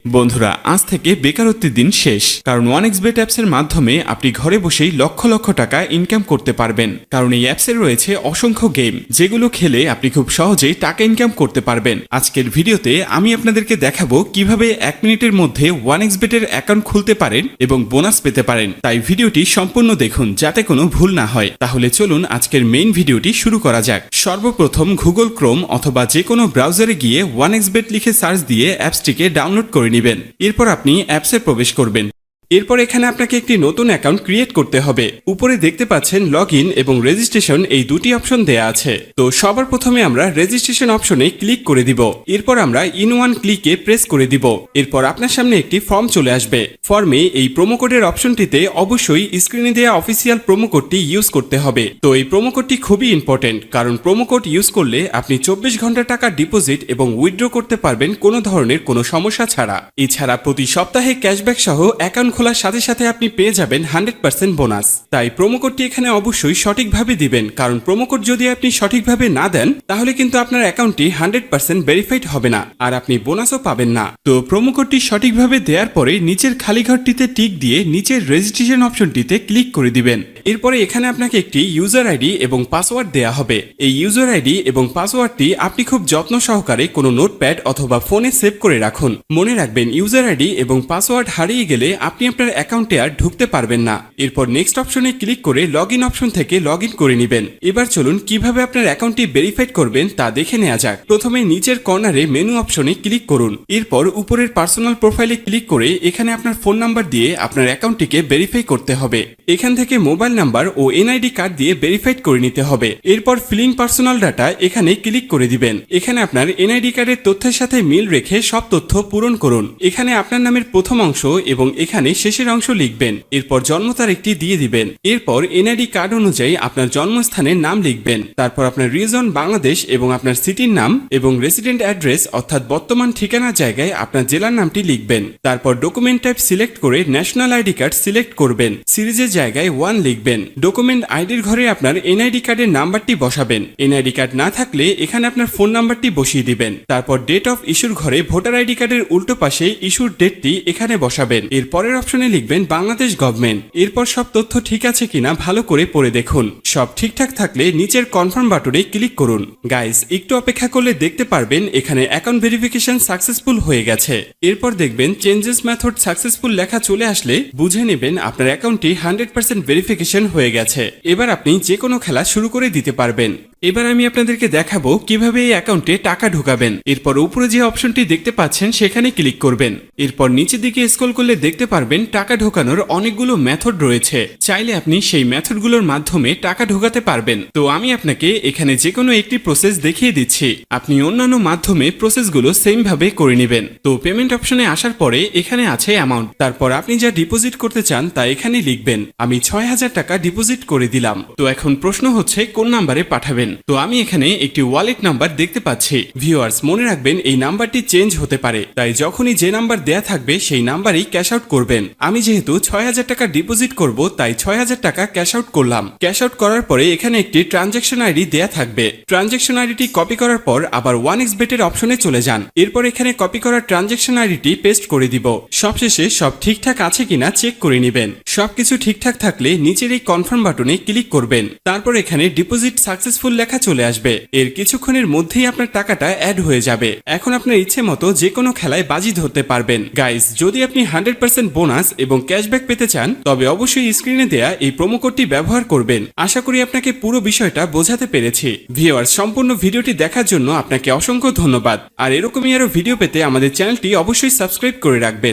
বন্ধুরা, আজ থেকে বেকারত্বের দিন শেষ, কারণ 1xBet অ্যাপসের মাধ্যমে আপনি ঘরে বসেই লক্ষ লক্ষ টাকা ইনকাম করতে পারবেন। কারণ এই অ্যাপসে রয়েছে অসংখ্য গেম, যেগুলো খেলে আপনি খুব সহজেই টাকা ইনকাম করতে পারবেন। আজকের ভিডিওতে আমি আপনাদেরকে দেখাবো কিভাবে 1 মিনিটের মধ্যে 1xBet এর অ্যাকাউন্ট খুলতে পারেন এবং বোনাস পেতে পারেন। তাই ভিডিওটি সম্পূর্ণ দেখুন যাতে কোনো ভুল না হয়। তাহলে চলুন আজকের মেইন ভিডিওটি শুরু করা যাক। সর্বপ্রথম গুগল ক্রোম অথবা যে কোনো ব্রাউজারে গিয়ে 1xBet লিখে সার্চ দিয়ে অ্যাপসটিকে ডাউনলোড করে নেবেন। এরপর আপনি অ্যাপসে প্রবেশ করবেন। এরপর এখানে আপনাকে একটি নতুন অ্যাকাউন্ট ক্রিয়েট করতে হবে। উপরে দেখতে পাচ্ছেন লগইন এবং রেজিস্ট্রেশন, এই দুটি অপশন দেয়া আছে। তো সবার প্রথমে আমরা রেজিস্ট্রেশন অপশনে ক্লিক করে দিব। এরপর আমরা ইন ওয়ান ক্লিকে প্রেস করে দিব। এরপর আপনার সামনে একটি ফর্ম চলে আসবে। ফর্মে এই প্রোমো কোডের অপশনটিতে অবশ্যই স্ক্রিনে দেওয়া অফিসিয়াল প্রোমো কোডটি ইউজ করতে হবে। তো এই প্রোমো কোডটি খুবই ইম্পর্টেন্ট, কারণ প্রোমো কোড ইউজ করলে আপনি 24 ঘন্টা টাকা ডিপোজিট এবং উইথড্র করতে পারবেন কোনো ধরনের কোনো সমস্যা ছাড়া। এছাড়া প্রতি সপ্তাহে ক্যাশব্যাক সহ অ্যাকাউন্ট খোলার সাথে সাথে আপনি পেয়ে যাবেন 100% বোনাস। তাই প্রোমো কোডটি এখানে অবশ্যই সঠিকভাবে দিবেন, কারণ প্রোমো কোড যদি আপনি সঠিকভাবে না দেন তাহলে কিন্তু আপনার অ্যাকাউন্টটি 100% ভেরিফাইড হবে না আর আপনি বোনাসও পাবেন না। তো প্রোমো কোডটি সঠিকভাবে দেওয়ার পরে নিচের খালি ঘরটিতে টিক দিয়ে নিচের রেজিস্ট্রেশন অপশনটিতে ক্লিক করে দিবেন। এরপরে এখানে আপনাকে একটি ইউজার আইডি এবং পাসওয়ার্ড দেয়া হবে। এই ইউজার আইডি এবং পাসওয়ার্ডটি আপনি খুব যত্ন সহকারে কোনো নোটপ্যাড অথবা ফোনে সেভ করে রাখুন। মনে রাখবেন, ইউজার আইডি এবং পাসওয়ার্ড হারিয়ে গেলে আপনি আপনার অ্যাকাউন্টে আর ঢুকতে পারবেন না। এরপর নেক্সট অপশনে ক্লিক করে লগইন অপশন থেকে লগইন করে নেবেন। এবার চলুন কিভাবে আপনার অ্যাকাউন্টটি ভেরিফাইড করবেন তা দেখে নেওয়া যাক। প্রথমে নিচের কর্নারে মেনু অপশনে ক্লিক করুন। এরপর উপরের পার্সোনাল প্রোফাইলে ক্লিক করে এখানে আপনার ফোন নাম্বার দিয়ে আপনার অ্যাকাউন্টটিকে ভেরিফাই করতে হবে। এখান থেকে মোবাইল নাম্বার ও এনআইডি কার্ড দিয়ে ভেরিফাইড করে নিতে হবে। এরপর ফিলিং পার্সোনাল ডাটা এখানে ক্লিক করে দিবেন। এখানে আপনার এনআইডি কার্ডের তথ্যের সাথে মিল রেখে সব তথ্য পূরণ করুন। এখানে আপনার নামের প্রথম অংশ এবং এখানে শেষের অংশ লিখবেন। এরপর জন্ম তারিখটি দিয়ে দিবেন। এরপর এনআইডি কার্ড অনুযায়ী আপনার জন্মস্থানের নাম লিখবেন। তারপর আপনার রিজন বাংলাদেশ এবং আপনার সিটির নাম এবং রেসিডেন্ট অ্যাড্রেস অর্থাৎ বর্তমান ঠিকানার জায়গায় আপনার জেলার নামটি লিখবেন। তারপর ডকুমেন্ট টাইপ সিলেক্ট করে ন্যাশনাল আইডি কার্ড সিলেক্ট করবেন। সিরিজের জায়গায় 1 লিখবেন। ডকুমেন্ট আইডির ঘরে আপনার এনআইডি কার্ডের নাম্বারটি বসাবেন। এনআইডি কার্ড না থাকলে এখানে আপনার ফোন নাম্বারটি বসিয়ে দিবেন। তারপর ডেট অফ ইস্যুর ঘরে ভোটার আইডি কার্ডের উল্টো পাশে ইস্যুর ডেটটি এখানে বসাবেন। এর পরের অপশনে লিখবেন বাংলাদেশ গভর্নমেন্ট। এরপর সব তথ্য ঠিক আছে কিনা ভালো করে পড়ে দেখুন। সব ঠিকঠাক থাকলে নিচের কনফার্ম বাটনে ক্লিক করুন। গাইস, একটু অপেক্ষা করলে দেখতে পারবেন এখানে অ্যাকাউন্ট ভেরিফিকেশন সাকসেসফুল হয়ে গেছে। এরপর দেখবেন চেঞ্জেস মেথড সাকসেসফুল লেখা চলে আসলে বুঝে নেবেন আপনার অ্যাকাউন্টটি 100% ভেরিফিকেশন হয়ে গেছে। এবার আপনি যে কোনো খেলা শুরু করে দিতে পারবেন। এবার আমি আপনাদেরকে দেখাবো কিভাবে এই অ্যাকাউন্টে টাকা ঢোকাবেন। এরপর উপরে যে অপশনটি দেখতে পাচ্ছেন সেখানে ক্লিক করবেন। এরপর নিচের দিকে স্ক্রল করলে দেখতে পারবেন টাকা ঢোকানোর অনেকগুলো মেথড রয়েছে। চাইলে আপনি সেই মেথডগুলোর মাধ্যমে টাকা ঢোকাতে পারবেন। তো আমি আপনাকে এখানে যে কোনো একটি প্রসেস দেখিয়ে দিচ্ছি, আপনি অন্যান্য মাধ্যমে প্রসেসগুলো সেম ভাবে করে নেবেন। তো পেমেন্ট অপশনে আসার পরে এখানে আছে অ্যামাউন্ট। তারপর আপনি যা ডিপোজিট করতে চান তা এখানে লিখবেন। আমি 6000 টাকা ডিপোজিট করে দিলাম। তো এখন প্রশ্ন হচ্ছে কোন নাম্বারে পাঠাবেন। তো আমি এখানে একটি ওয়ালেট নাম্বার দেখতে পাচ্ছি। ভিউয়ার্স, মনে রাখবেন এই নাম্বারটি চেঞ্জ হতে পারে, তাই যখনই যে নাম্বার দেয়া থাকবে সেই নাম্বারেই ক্যাশ আউট করবেন। আমি যেহেতু 6000 টাকা ডিপোজিট করব তাই 6000 টাকা ক্যাশ আউট করলাম। ক্যাশ আউট করার পরে এখানে একটি ট্রানজ্যাকশন আইডি দেয়া থাকবে। ট্রানজ্যাকশন আইডিটি কপি করার পর আবার 1xBet এর অপশনে চলে যান। এরপর এখানে কপি করা ট্রানজ্যাকশন আইডিটি পেস্ট করে দিব। সবশেষে সব ঠিকঠাক আছে কিনা চেক করে নেবেন। সবকিছু ঠিকঠাক থাকলে নিচের এই কনফার্ম বাটনে ক্লিক করবেন। তারপর এখানে ডিপোজিট সাকসেসফুল লেখা চলে আসবে। এর কিছুক্ষণের মধ্যেই আপনার টাকাটা অ্যাড হয়ে যাবে। এখন আপনার ইচ্ছে মতো যে কোনো খেলায় বাজি ধরতে পারবেন। গাইস, যদি আপনি 100% বোনাস এবং ক্যাশব্যাক পেতে চান তবে অবশ্যই স্ক্রিনে দেয়া এই প্রোমো কোডটি ব্যবহার করবেন। আশা করি আপনাকে পুরো বিষয়টা বোঝাতে পেরেছি। ভিউয়ার্স, সম্পূর্ণ ভিডিওটি দেখার জন্য আপনাকে অসংখ্য ধন্যবাদ। আর এরকমই আরো ভিডিও পেতে আমাদের চ্যানেলটি অবশ্যই সাবস্ক্রাইব করে রাখবেন।